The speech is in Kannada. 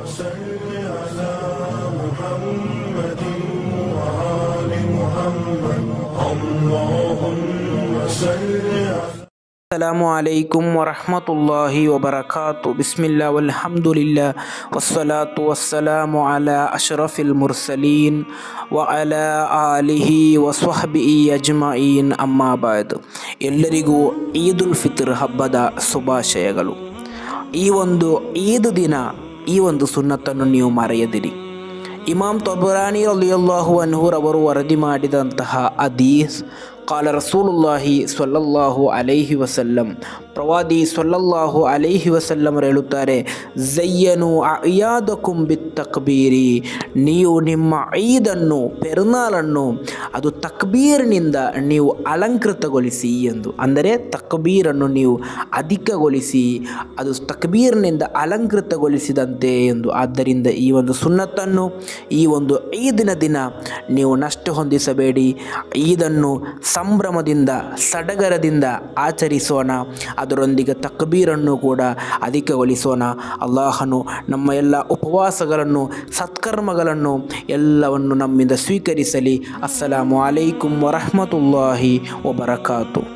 صل على محمد وآل محمد اللهم صل على ಅಸ್ಸಲಾಮು ಅಲೈಕುಂ ವರಹಮತುಲ್ಲಾಹಿ ವಬರಕಾತು. ಬಿಸ್ಮಿಲ್ಲಾ ವಲ್ಹಮ್ದುಲಿಲ್ಲಾ ವಸ್ಸಲಾತು ವಸ್ಸಲಾಮು ಅಲಾ ಅಶ್ರಫಿಲ್ ಮುರ್ಸಲೀನ್ ವ ಅಲಾ ಆಲಿಹಿ ವಸ್ವಹ್ಬಿಹಿ ಅಜ್ಮഈನ್. ಅಮ್ಮಾ ಬಾದ್. ಎಲ್ಲರಿಗೂ ಈದುಲ್ ಫಿತ್ರ್ ಹಬ್ಬದ ಶುಭಾಶಯಗಳು. ಈ ಒಂದು ಈದ್ ದಿನ ಈ ಒಂದು ಸುನ್ನತನ್ನು ನೀವು ಮರೆಯದಿರಿ. ಇಮಾಮ್ ತಬರಾನಿ ರಲಿಯಲ್ಲಾಹು ಅನ್ಹು ರವರು ವರದಿ ಮಾಡಿದಂತಹ ಹದೀಸ್, ಕಾಲ ರಸೂಲುಲ್ಲಾಹಿ ಸ್ವಲ್ಲಲ್ಲಾಹು ಅಲೈಹಿ ವಸಲ್ಲಂ, ಪ್ರವಾದಿ ಸ್ವಲ್ಲಲ್ಲಾಹು ಅಲೈಹಿ ವಸಲ್ಲಂ ಹೇಳುತ್ತಾರೆ, ಝಯ್ಯನು ಅಯಾದಕುಂ ಬಿತ್ ತಕ್ಬೀರಿ, ನೀವು ನಿಮ್ಮ ಈದನ್ನು, ಪೆರುನಾಳನ್ನು ಅದು ತಕ್ಬೀರ್ನಿಂದ ನೀವು ಅಲಂಕೃತಗೊಳಿಸಿ ಎಂದು. ಅಂದರೆ ತಕ್ಬೀರನ್ನು ನೀವು ಅಧಿಕಗೊಳಿಸಿ, ಅದು ತಕ್ಬೀರ್ನಿಂದ ಅಲಂಕೃತಗೊಳಿಸಿದಂತೆ ಎಂದು. ಆದ್ದರಿಂದ ಈ ಒಂದು ಸುನ್ನತನ್ನು ಈ ಒಂದು ಈದಿನ ದಿನ ನೀವು ನಷ್ಟ ಹೊಂದಿಸಬೇಡಿ. ಈದನ್ನು ಸಂಭ್ರಮದಿಂದ ಸಡಗರದಿಂದ ಆಚರಿಸೋಣ, ಅದರೊಂದಿಗೆ ತಕ್ಬೀರನ್ನು ಕೂಡ ಅಧಿಕಗೊಳಿಸೋಣ. ಅಲ್ಲಾಹನು ನಮ್ಮ ಎಲ್ಲ ಉಪವಾಸಗಳನ್ನು, ಸತ್ಕರ್ಮಗಳನ್ನು ಎಲ್ಲವನ್ನು ನಮ್ಮಿಂದ ಸ್ವೀಕರಿಸಲಿ. ಅಸ್ಸಲಾಮು ಅಲೈಕುಂ ವರಹಮತುಲ್ಲಾಹಿ ವಬರಕಾತು.